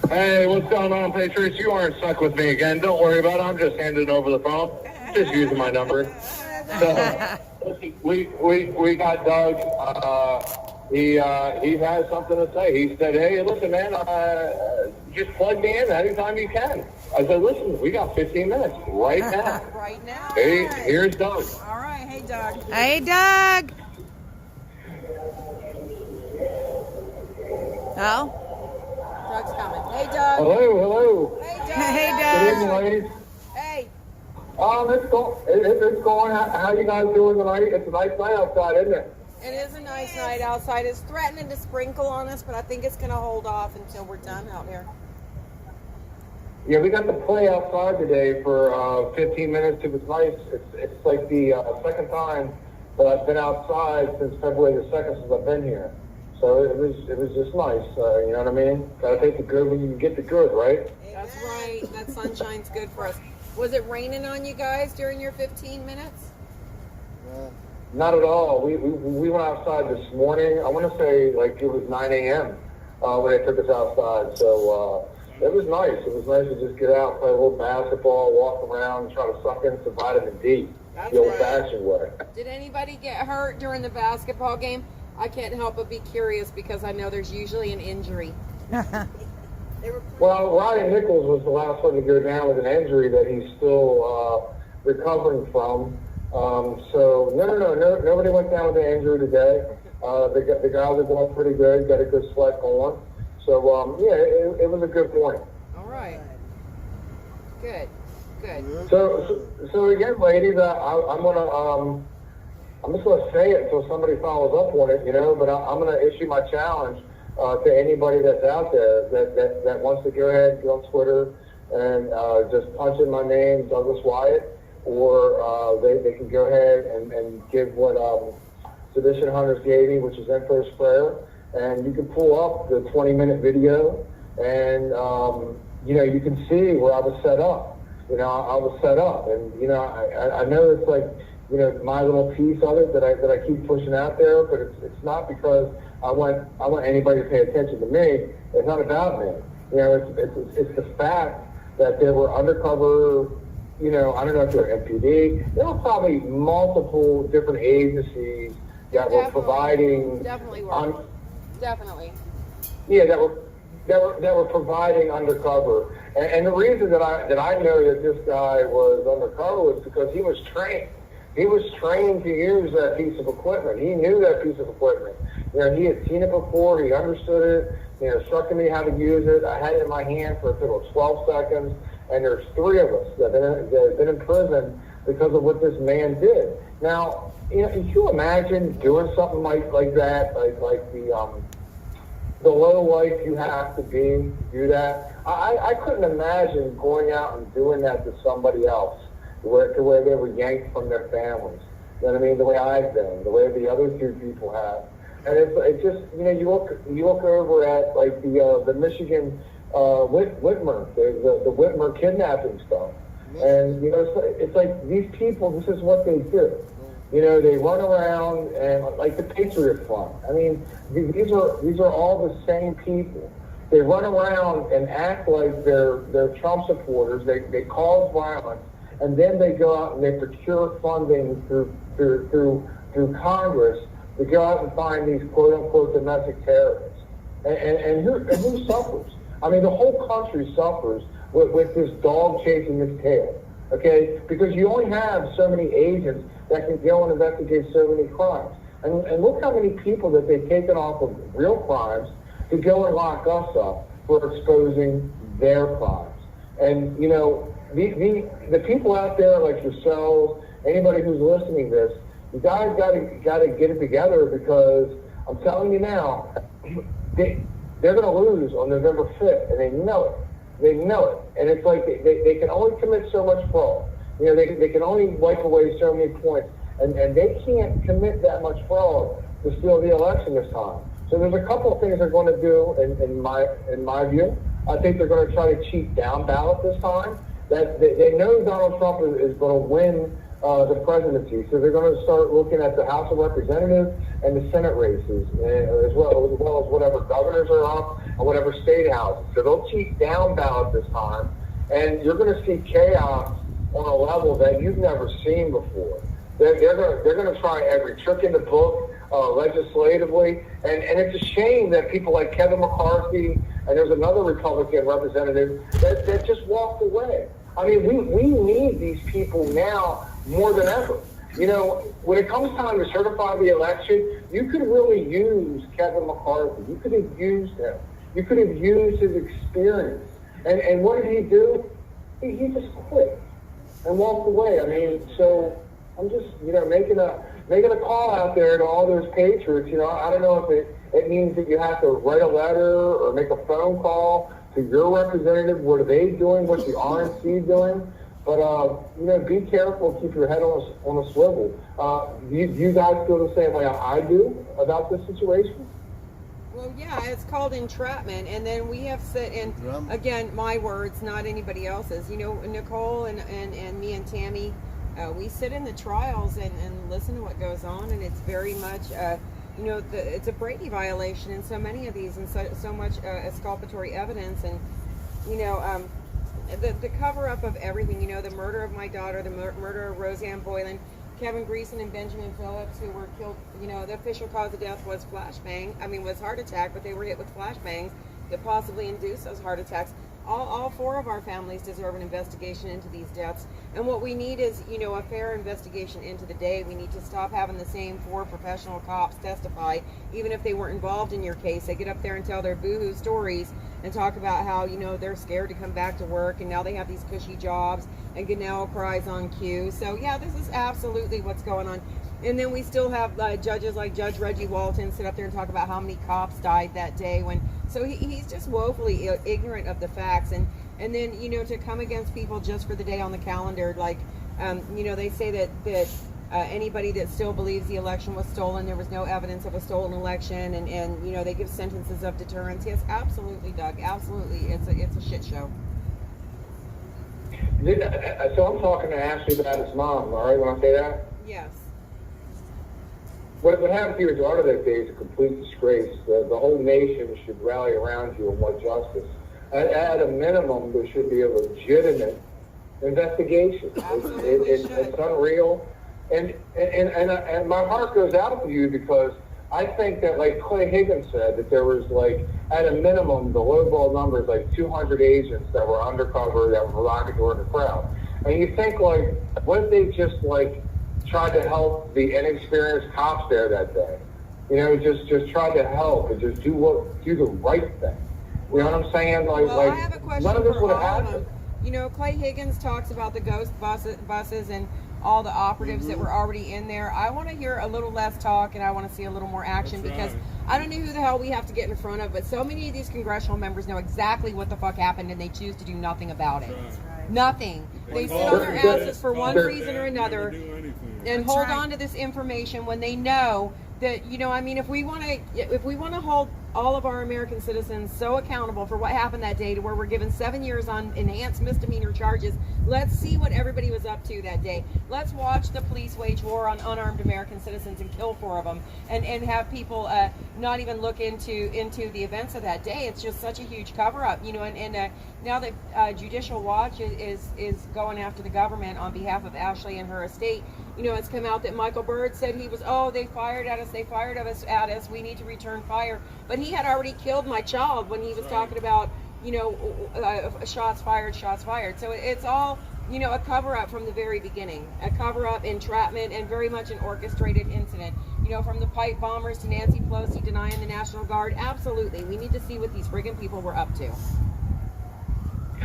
Hey, what's going on, Patriots? You aren't stuck with me again. Don't worry about it. I'm just handing over the phone. Just using my number. So, we got Doug. He has something to say. He said, hey, listen, man, just plug me in anytime you can. I said, listen, we got 15 minutes right now. Right now. Hey, here's Doug. All right. Hey, Doug. Hey, Doug. Oh. Doug's coming. Hey, Doug. Hello. Hey, Doug. Hey, Good Doug. evening, ladies. Hey. It's going. How you guys doing tonight? It's a nice night outside, isn't it? It is a nice night outside. It's threatening to sprinkle on us, but I think it's going to hold off until we're done out here. Yeah, we got to play outside today for 15 minutes. It was nice. It's like the second time that I've been outside since February the 2nd since I've been here. So it was just nice. You know what I mean? Gotta take the good when you can get the good, right? That's right. That sunshine's good for us. Was it raining on you guys during your 15 minutes? Not at all. We went outside this morning. I want to say like it was 9 a.m. When they took us outside. So it was nice. It was nice to just get out, play a little basketball, walk around, and try to suck in some vitamin D. That's the old-fashioned way. Did anybody get hurt during the basketball game? I can't help but be curious because I know there's usually an injury. Well, Ryan Nichols was the last one to go down with an injury that he's still recovering from. So nobody went down with an injury today. The guys are going pretty good, got a good sweat going. So it was a good point. All right. Good. So again, ladies, I'm just going to say it until somebody follows up on it, but I'm going to issue my challenge to anybody that's out there that wants to go ahead and go on Twitter and just punch in my name, Douglas Wyatt, or they can go ahead and give what Sedition Hunters gave me, which is Emperor's Prayer, and you can pull up the 20-minute video, and you can see where I was set up. I was set up, and I know it's like my little piece of it that I keep pushing out there, but it's not because I want anybody to pay attention to me. It's not about me. It's the fact that there were undercover. I don't know if they're MPD. There were probably multiple different agencies that were providing. Definitely were. Definitely. Yeah, that were providing undercover. And the reason that I know that this guy was undercover was because he was trained. He was trained to use that piece of equipment. He knew that piece of equipment. He had seen it before. He understood it. Instructed me how to use it. I had it in my hand for a total of 12 seconds. And there's 3 of us that have been in prison because of what this man did. Now, can you imagine doing something like that, like the low life you have to be to do that? I couldn't imagine going out and doing that to somebody else, to where they were yanked from their families. You know what I mean? The way I've been, the way the other 2 people have. And it's just, you look over at like the Michigan Whitmer, the Whitmer kidnapping stuff. And, it's like these people, this is what they do. They run around and like the Patriot Fund. I mean, these are all the same people. They run around and act like they're Trump supporters. They cause violence, and then they go out and they procure funding through Congress to go out and find these quote unquote domestic terrorists. And who suffers? I mean, the whole country suffers with this dog chasing its tail. Okay, because you only have so many agents that can go and investigate so many crimes. And look how many people that they've taken off of real crimes to go and lock us up for exposing their crimes. And, the people out there like yourselves, anybody who's listening to this, you guys got to get it together, because I'm telling you now, they're going to lose on November 5th, and they know it. They know it. And it's like they can only commit so much fraud. They can only wipe away so many points. And they can't commit that much fraud to steal the election this time. So there's a couple of things they're going to do in my view. I think they're going to try to cheat down ballot this time. That they know Donald Trump is going to win the presidency. So they're going to start looking at the House of Representatives and the Senate races, as well as whatever governors are up and whatever state houses. So they'll cheat down ballot this time, and you're going to see chaos on a level that you've never seen before. They're going to try every trick in the book legislatively, and it's a shame that people like Kevin McCarthy and there's another Republican representative that just walked away. I mean, we need these people now more than ever. You know, when it comes time to certify the election, you could really use Kevin McCarthy. You could have used him. You could have used his experience. And what did he do? He just quit and walked away. I mean, so I'm just, making a call out there to all those patriots. I don't know if it means that you have to write a letter or make a phone call to your representative. What are they doing? What's the RNC doing? But, be careful. Keep your head on a swivel. Do you guys feel the same way I do about this situation? Well, yeah, it's called entrapment. And then we have sit in, again, my words, not anybody else's. Nicole and me and Tammy, we sit in the trials and listen to what goes on. And it's very much, it's a Brady violation in so many of these and so much exculpatory evidence. And, the cover-up of everything, the murder of my daughter, the murder of Roseanne Boylan, Kevin Greason and Benjamin Phillips, who were killed, the official cause of death was was heart attack, but they were hit with flashbangs that possibly induced those heart attacks. All four of our families deserve an investigation into these deaths. And what we need is, a fair investigation into the day. We need to stop having the same four professional cops testify, even if they weren't involved in your case. They get up there and tell their boohoo stories and talk about how, they're scared to come back to work and now they have these cushy jobs and Ganell cries on cue. So, yeah, this is absolutely what's going on. And then we still have judges like Judge Reggie Walton sit up there and talk about how many cops died that day so he's just woefully ignorant of the facts. And then, to come against people just for the day on the calendar, like, they say that anybody that still believes the election was stolen, there was no evidence of a stolen election, and they give sentences of deterrence. Yes, absolutely, Doug. Absolutely. It's a shit show. So I'm talking to Ashley about his mom, all right, when I say that? Yes. What happened to your daughter that day is a complete disgrace. The whole nation should rally around you and want justice. At a minimum, there should be a legitimate investigation. It's unreal. And my heart goes out to you because I think that, like Clay Higgins said, that there was, at a minimum, the lowball number is 200 agents that were undercover that were rocking during the crowd. And you think, what if they just, tried to help the inexperienced cops there that day? Just tried to help and just do the right thing. You know what I'm saying? I have a question none of this for would have all of them. happened. Clay Higgins talks about the ghost buses and all the operatives that were already in there. I want to hear a little less talk and I want to see a little more action because I don't know who the hell we have to get in front of, but so many of these congressional members know exactly what the fuck happened and they choose to do nothing about it. Nothing. They sit on their asses for one reason or another and hold on to this information when they know that, if we want to hold all of our American citizens so accountable for what happened that day to where we're given 7 years on enhanced misdemeanor charges, let's see what everybody was up to that day. Let's watch the police wage war on unarmed American citizens and kill 4 of them and have people not even look into the events of that day. It's just such a huge cover-up, and now that Judicial Watch is going after the government on behalf of Ashley and her estate, it's come out that Michael Byrd said he was, they fired at us, we need to return fire. But he had already killed my child when he was talking about, shots fired. So it's all, a cover-up from the very beginning. A cover-up, entrapment, and very much an orchestrated incident. From the pipe bombers to Nancy Pelosi denying the National Guard. Absolutely. We need to see what these friggin' people were up to.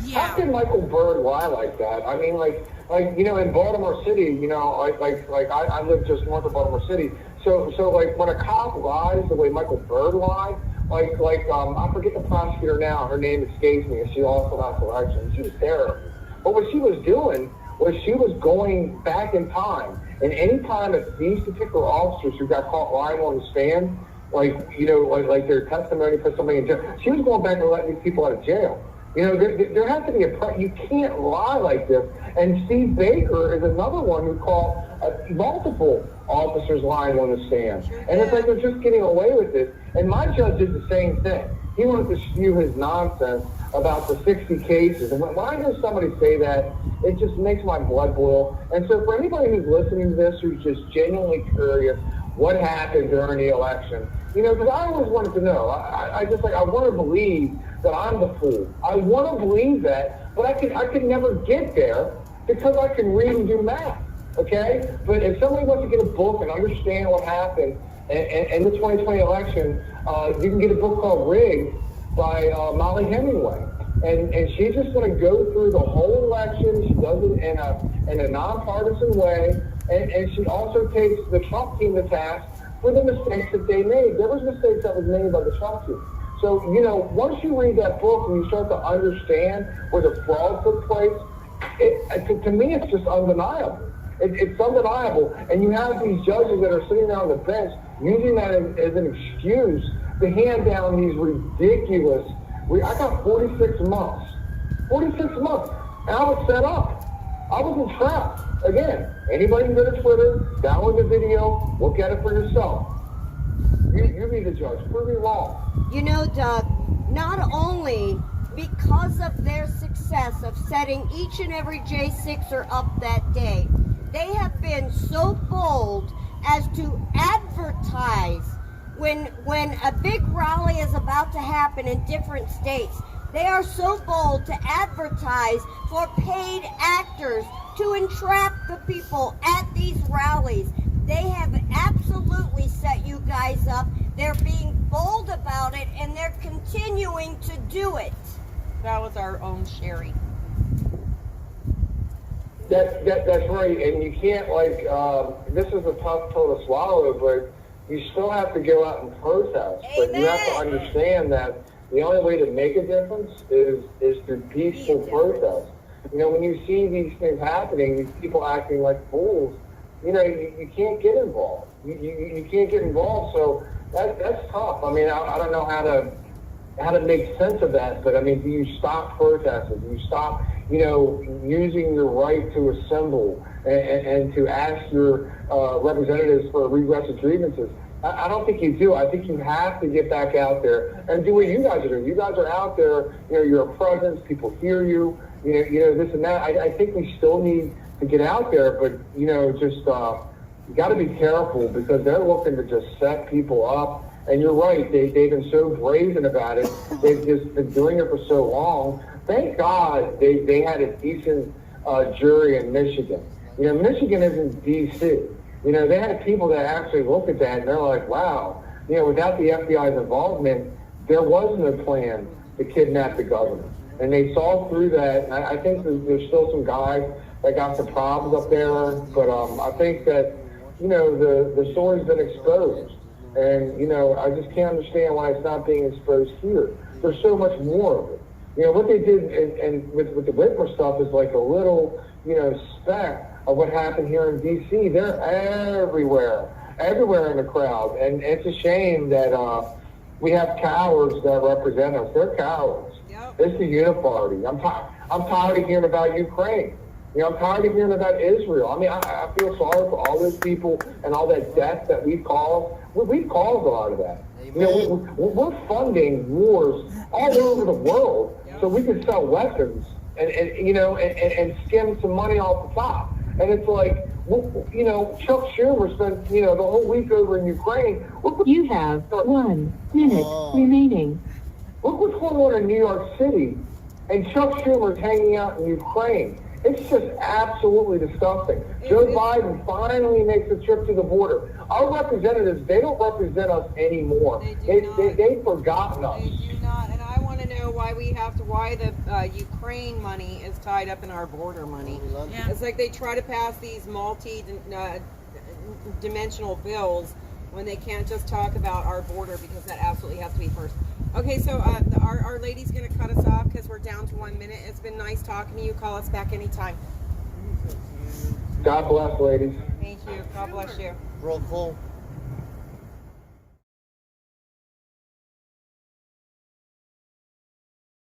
Yeah. How can Michael Byrd lie like that? I mean, in Baltimore City, I live just north of Baltimore City. So when a cop lies the way Michael Byrd lied, I forget the prosecutor now. Her name escapes me, and she also lost election. She was terrible. But what she was doing was she was going back in time. And any time that these particular officers who got caught lying on the stand, their testimony put somebody in jail, she was going back and letting these people out of jail. You know, there has to be you can't lie like this. And Steve Baker is another one who caught multiple officers lying on the stand. And it's like they're just getting away with it. And my judge did the same thing. He wanted to spew his nonsense about the 60 cases. And when I hear somebody say that, it just makes my blood boil. And so for anybody who's listening to this, who's just genuinely curious what happened during the election, you know, because I always wanted to know. I want to believe that I'm the fool. I want to believe that, but I could never get there because I can read and do math, okay? But if somebody wants to get a book and understand what happened in the 2020 election, you can get a book called Rigged by Molly Hemingway. And she's just going to go through the whole election. She does it in a nonpartisan way. And she also takes the Trump team to task for the mistakes that they made. There was mistakes that was made by the Trump team. So, you know, once you read that book and you start to understand where the fraud took place, to me, it's just undeniable. It's undeniable. And you have these judges that are sitting there on the bench using that as an excuse to hand down these ridiculous. I got 46 months. 46 months. And I was set up. I wasn't trapped. Again, anybody can go to Twitter, download the video, look at it for yourself. You be the judge. Prove me wrong. You know, Doug, not only because of their success of setting each and every J6er up that day, they have been so bold as to advertise when a big rally is about to happen in different states. They are so bold to advertise for paid actors to entrap the people at these rallies. They have absolutely set you guys up. They're being bold about it, and they're continuing to do it. That was our own Sherry. That's right, and you can't, this is a tough pill to swallow, but you still have to go out and protest. Amen. But you have to understand that the only way to make a difference is through peaceful protest. You know, when you see these things happening, these people acting like fools, you know, you can't get involved. You can't get involved, so that's tough. I mean, I don't know how to make sense of that, but I mean, do you stop protesting? Do you stop, you know, using your right to assemble and to ask your representatives for redress of grievances? I don't think you do. I think you have to get back out there and do what you guys are doing. You guys are out there, you know, you're a presence, people hear you, you know, this and that. I think we still need to get out there, but, you know, just you got to be careful because they're looking to just set people up. And you're right, they've been so brazen about it. They've just been doing it for so long. Thank God they had a decent jury in Michigan. You know, Michigan isn't D.C. You know, they had people that actually look at that and they're like, wow, you know, without the FBI's involvement, there was no plan to kidnap the governor. And they saw through that. And I think there's still some guys that got some problems up there. But I think that, you know, the story's been exposed. And, you know, I just can't understand why it's not being exposed here. There's so much more of it. You know, what they did and with the Whitmer stuff is like a little, you know, speck of what happened here in D.C. They're everywhere in the crowd. And it's a shame that we have cowards that represent us. They're cowards. Yep. It's the uniparty. I'm tired of hearing about Ukraine. You know, I'm tired of hearing about Israel. I mean, I feel sorry for all those people and all that death that we've caused. We've caused a lot of that. Amen. You know, we're funding wars all over the world so we can sell weapons and you know, and skim some money off the top. And it's like, you know, Chuck Schumer spent, you know, the whole week over in Ukraine. You have 1 minute remaining. Look what's going on in New York City, and Chuck Schumer's hanging out in Ukraine. It's just absolutely disgusting. Joe Biden finally makes a trip to the border. Our representatives, they don't represent us anymore. They've forgotten us. They do not, and I want to know why the Ukraine money is tied up in our border money. Yeah. It's like they try to pass these multi-dimensional bills when they can't just talk about our border because that absolutely has to be first. Okay, so our lady's going to cut us off because we're down to 1 minute. It's been nice talking to you. Call us back anytime. God bless, ladies. Thank you. God bless you. Roll call.